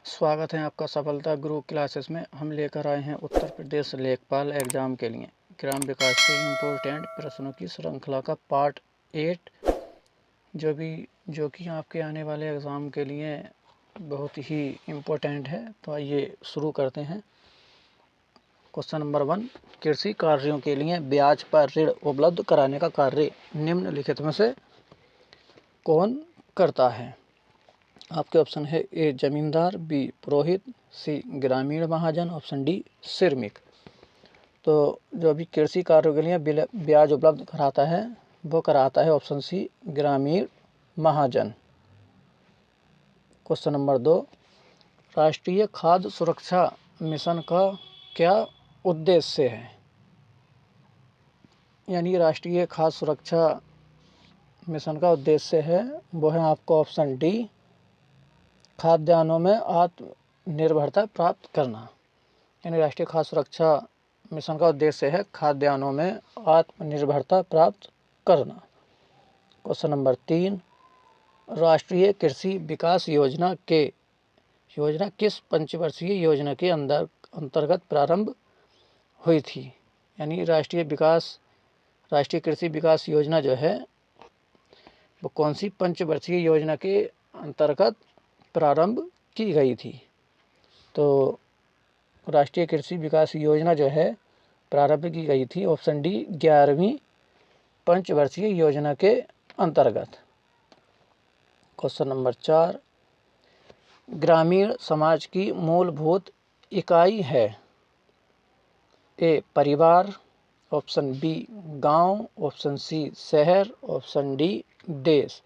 स्वागत है आपका सफलता गुरु क्लासेस में। हम लेकर आए हैं उत्तर प्रदेश लेखपाल एग्ज़ाम के लिए ग्राम विकास के इम्पोर्टेंट प्रश्नों की श्रृंखला का पार्ट 8, जो कि आपके आने वाले एग्ज़ाम के लिए बहुत ही इम्पोर्टेंट है। तो आइए शुरू करते हैं। क्वेश्चन नंबर 1, कृषि कार्यों के लिए ब्याज पर ऋण उपलब्ध कराने का कार्य निम्नलिखित में से कौन करता है? आपके ऑप्शन है ए जमींदार, बी पुरोहित, सी ग्रामीण महाजन, ऑप्शन डी श्रमिक। तो जो भी कृषि कार्यों के लिए ब्याज उपलब्ध कराता है वो कराता है ऑप्शन सी ग्रामीण महाजन। क्वेश्चन नंबर 2, राष्ट्रीय खाद्य सुरक्षा मिशन का क्या उद्देश्य है? यानी राष्ट्रीय खाद्य सुरक्षा मिशन का उद्देश्य है वो है आपको ऑप्शन डी खाद्यान्नों में आत्मनिर्भरता प्राप्त करना। यानी राष्ट्रीय खाद्य सुरक्षा मिशन का उद्देश्य है खाद्यान्नों में आत्मनिर्भरता प्राप्त करना। क्वेश्चन नंबर 3, राष्ट्रीय कृषि विकास योजना किस पंचवर्षीय योजना के अंतर्गत प्रारंभ हुई थी? यानी राष्ट्रीय कृषि विकास योजना जो है वो कौन सी पंचवर्षीय योजना के अंतर्गत प्रारंभ की गई थी? तो राष्ट्रीय कृषि विकास योजना जो है प्रारंभ की गई थी ऑप्शन डी 11वीं पंचवर्षीय योजना के अंतर्गत। क्वेश्चन नंबर 4, ग्रामीण समाज की मूलभूत इकाई है? ए परिवार, ऑप्शन बी गांव, ऑप्शन सी शहर, ऑप्शन डी देश।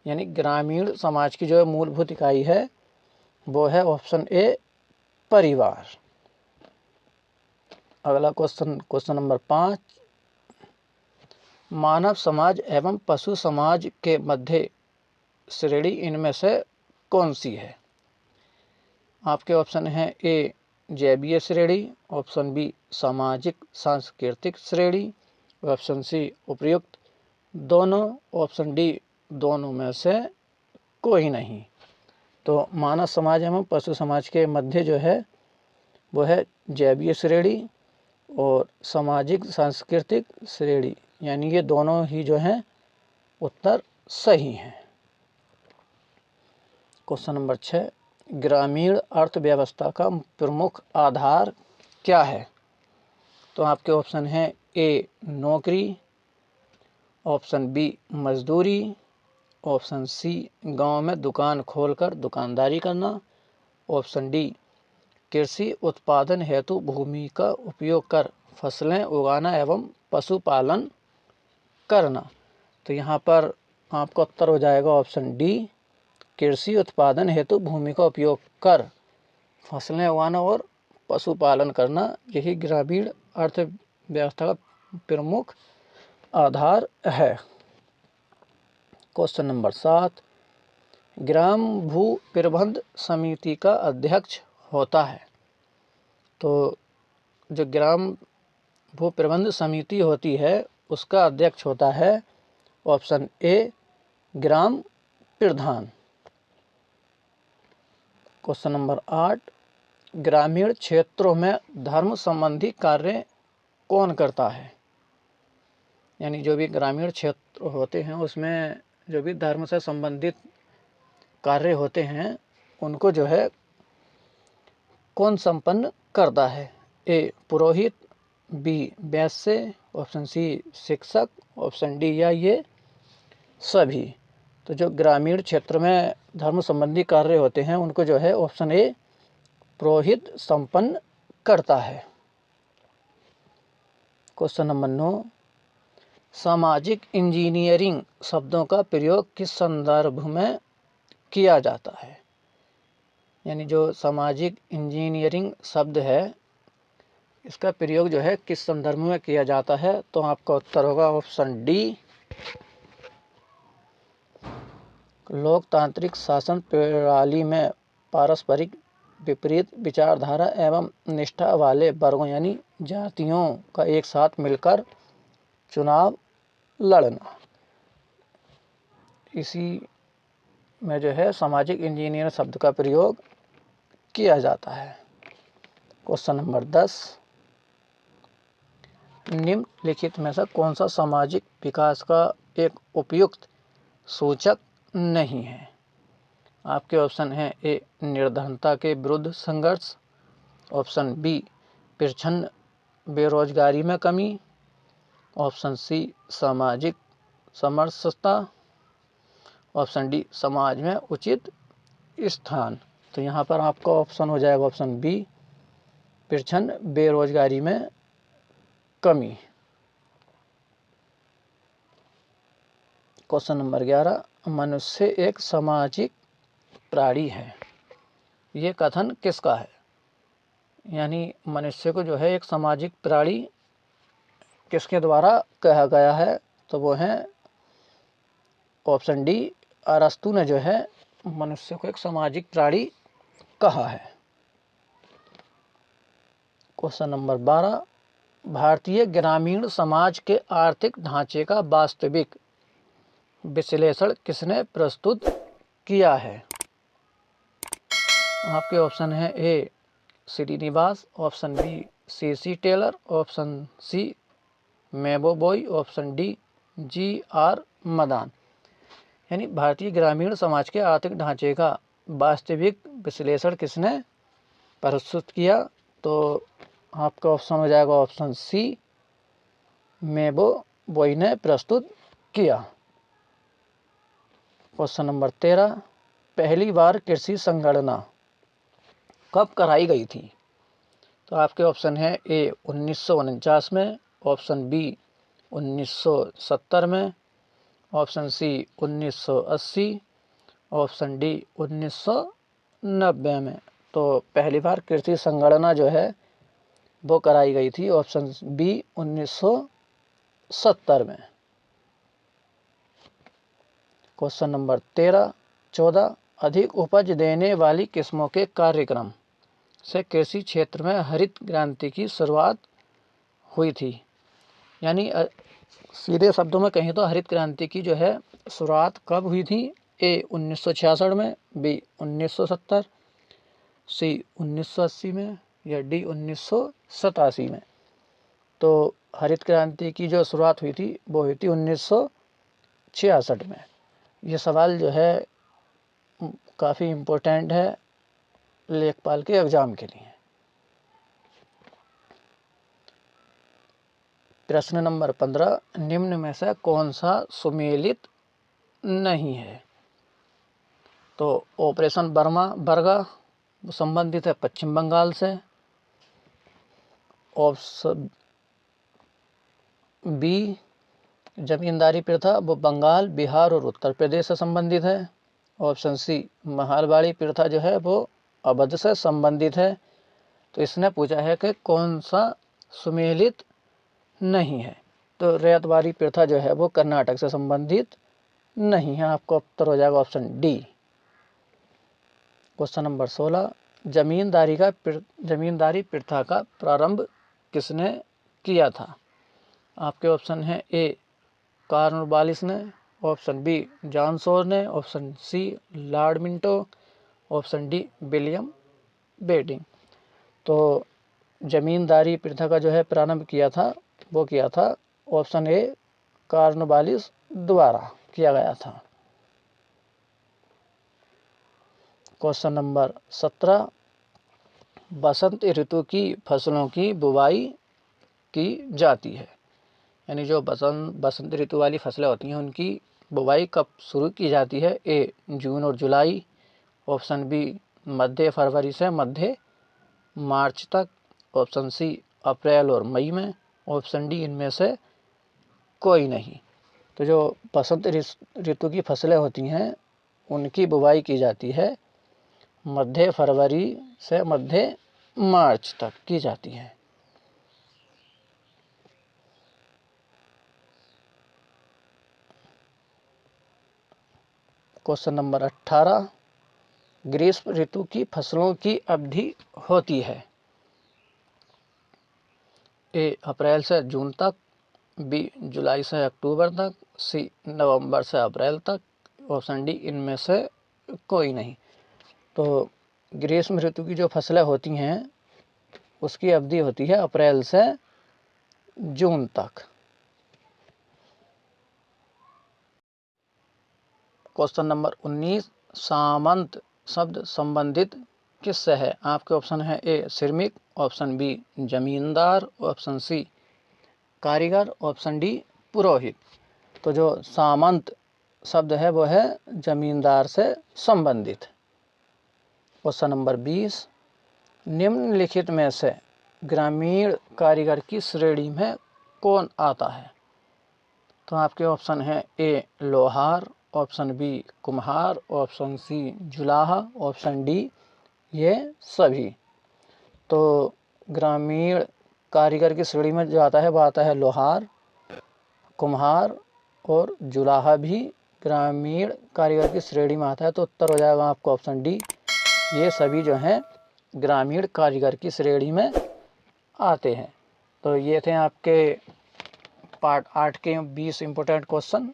यानी ग्रामीण समाज की जो मूलभूत इकाई है वो है ऑप्शन ए परिवार। अगला क्वेश्चन नंबर 5, मानव समाज एवं पशु समाज के मध्य श्रेणी इनमें से कौन सी है? आपके ऑप्शन हैं ए जैवीय श्रेणी, ऑप्शन बी सामाजिक सांस्कृतिक श्रेणी, ऑप्शन सी उपर्युक्त दोनों, ऑप्शन डी दोनों में से कोई नहीं। तो मानव समाज एवं पशु समाज के मध्य जो है वो है जैवीय श्रेणी और सामाजिक सांस्कृतिक श्रेणी, यानी ये दोनों ही जो हैं उत्तर सही हैं। क्वेश्चन नंबर 6, ग्रामीण अर्थव्यवस्था का प्रमुख आधार क्या है? तो आपके ऑप्शन हैं ए नौकरी, ऑप्शन बी मजदूरी, ऑप्शन सी गांव में दुकान खोलकर दुकानदारी करना, ऑप्शन डी कृषि उत्पादन हेतु भूमि का उपयोग कर फसलें उगाना एवं पशुपालन करना। तो यहाँ पर आपका उत्तर हो जाएगा ऑप्शन डी कृषि उत्पादन हेतु भूमि का उपयोग कर फसलें उगाना और पशुपालन करना, यही ग्रामीण अर्थव्यवस्था का प्रमुख आधार है। क्वेश्चन नंबर 7, ग्राम भू प्रबंध समिति का अध्यक्ष होता है? तो जो ग्राम भू प्रबंध समिति होती है उसका अध्यक्ष होता है option A gram Pradhan. Question number 8, ग्रामीण क्षेत्रों में धर्म संबंधी कार्य कौन करता है? यानी जो भी ग्रामीण क्षेत्र होते हैं उसमें जो भी धर्म से संबंधित कार्य होते हैं उनको जो है कौन संपन्न करता है? ए पुरोहित, बी वैश्य, ऑप्शन सी शिक्षक, ऑप्शन डी या ये सभी। तो जो ग्रामीण क्षेत्र में धर्म संबंधी कार्य होते हैं उनको जो है ऑप्शन ए पुरोहित संपन्न करता है। क्वेश्चन नंबर 9, सामाजिक इंजीनियरिंग शब्दों का प्रयोग किस संदर्भ में किया जाता है? यानी जो सामाजिक इंजीनियरिंग शब्द है इसका प्रयोग जो है किस संदर्भ में किया जाता है? तो आपका उत्तर होगा ऑप्शन डी लोकतांत्रिक शासन प्रणाली में पारस्परिक विपरीत विचारधारा एवं निष्ठा वाले वर्गों यानी जातियों का एक साथ मिलकर चुनाव लड़ना, इसी में जो है सामाजिक इंजीनियर शब्द का प्रयोग किया जाता है। क्वेश्चन नंबर 10, निम्नलिखित में से कौन सा सामाजिक विकास का एक उपयुक्त सूचक नहीं है? आपके ऑप्शन है ए निर्धनता के विरुद्ध संघर्ष, ऑप्शन बी प्रच्छन्न बेरोजगारी में कमी, ऑप्शन सी सामाजिक समरसता, ऑप्शन डी समाज में उचित स्थान। तो यहाँ पर आपका ऑप्शन हो जाएगा ऑप्शन बी प्रच्छन्न बेरोजगारी में कमी। क्वेश्चन नंबर 11, मनुष्य एक सामाजिक प्राणी है, ये कथन किसका है? यानी मनुष्य को जो है एक सामाजिक प्राणी किसके द्वारा कहा गया है? तो वो है ऑप्शन डी अरस्तु ने जो है मनुष्य को एक सामाजिक प्राणी कहा है। क्वेश्चन नंबर 12, भारतीय ग्रामीण समाज के आर्थिक ढांचे का वास्तविक विश्लेषण किसने प्रस्तुत किया है? आपके ऑप्शन है A Srinivas, option B C C Taylor, option C मेबोबॉय, ऑप्शन डी जी.आर. मदान। यानी भारतीय ग्रामीण समाज के आर्थिक ढांचे का वास्तविक विश्लेषण किसने प्रस्तुत किया? तो आपका ऑप्शन हो जाएगा ऑप्शन सी मेबोबॉय ने प्रस्तुत किया। क्वेश्चन नंबर 13, पहली बार कृषि संगणना कब कराई गई थी? तो आपके ऑप्शन है ए 1949 में, ऑप्शन बी 1970 में, ऑप्शन सी 1980, ऑप्शन डी 1990 में। तो पहली बार कृषि संगणना जो है वो कराई गई थी ऑप्शन बी 1970 में। क्वेश्चन नंबर 14, अधिक उपज देने वाली किस्मों के कार्यक्रम से कृषि क्षेत्र में हरित क्रांति की शुरुआत हुई थी। यानी सीधे शब्दों में कहें तो हरित क्रांति की जो है शुरुआत कब हुई थी? ए 1966 में, बी 1970, सी 1980 में या डी 1987 में। तो हरित क्रांति की जो शुरुआत हुई थी वो हुई थी 1966 में। ये सवाल जो है काफ़ी इम्पोर्टेंट है लेखपाल के एग्जाम के लिए। प्रश्न नंबर 15, निम्न में से कौन सा सुमेलित नहीं है? तो ऑपरेशन बर्गा संबंधित है पश्चिम बंगाल से, ऑप्शन बी जमींदारी प्रथा वो बंगाल, बिहार और उत्तर प्रदेश से संबंधित है, ऑप्शन सी महालबाड़ी प्रथा जो है वो अवध से संबंधित है। तो इसने पूछा है कि कौन सा सुमेलित नहीं है? तो रैयतवाड़ी प्रथा जो है वो कर्नाटक से संबंधित नहीं है। आपका उत्तर हो जाएगा option D. Question number 16, zamindari प्रथा का प्रारंभ किसने किया था? आपके ऑप्शन है ए कॉर्नवालिस ने, ऑप्शन बी जॉन शोर ने, option C Lord Minto, option D William Bentinck. तो जमींदारी प्रथा का जो है प्रारंभ किया था वो किया था ऑप्शन ए कॉर्नवालिस द्वारा किया गया था। क्वेश्चन नंबर 17, बसंत ऋतु की फसलों की बुवाई की जाती है। यानी जो बसंत ऋतु वाली फसलें होती हैं उनकी बुवाई कब शुरू की जाती है? ए जून और जुलाई, ऑप्शन बी मध्य फरवरी से मध्य मार्च तक, ऑप्शन सी अप्रैल और मई में, ऑप्शन डी इनमें से कोई नहीं। तो जो बसंत ऋतु की फसलें होती हैं उनकी बुवाई की जाती है मध्य फरवरी से मध्य मार्च तक की जाती है। क्वेश्चन नंबर 18, ग्रीष्म ऋतु की फसलों की अवधि होती है ए अप्रैल से जून तक, बी जुलाई से अक्टूबर तक, सी नवंबर से अप्रैल तक, ऑप्शन डी इनमें से कोई नहीं। तो ग्रीष्म ऋतु की जो फसलें होती हैं उसकी अवधि होती है अप्रैल से जून तक। क्वेश्चन नंबर 19, सामंत शब्द संबंधित किससे है? आपके ऑप्शन है ए श्रमिक, ऑप्शन बी जमींदार, ऑप्शन सी कारीगर, ऑप्शन डी पुरोहित। तो जो सामंत शब्द है वो है जमींदार से संबंधित। क्वेश्चन नंबर 20, निम्नलिखित में से ग्रामीण कारीगर की श्रेणी में कौन आता है? तो आपके ऑप्शन है ए लोहार, ऑप्शन बी कुम्हार, ऑप्शन सी जुलाहा, ऑप्शन डी ये सभी। तो ग्रामीण कारीगर की श्रेणी में जो आता है वो आता है लोहार, कुम्हार और जुलाहा भी ग्रामीण कारीगर की श्रेणी में आता है। तो उत्तर हो जाएगा आपका ऑप्शन डी, ये सभी जो हैं ग्रामीण कारीगर की श्रेणी में आते हैं। तो ये थे आपके पार्ट 8 के 20 इम्पोर्टेंट क्वेश्चन।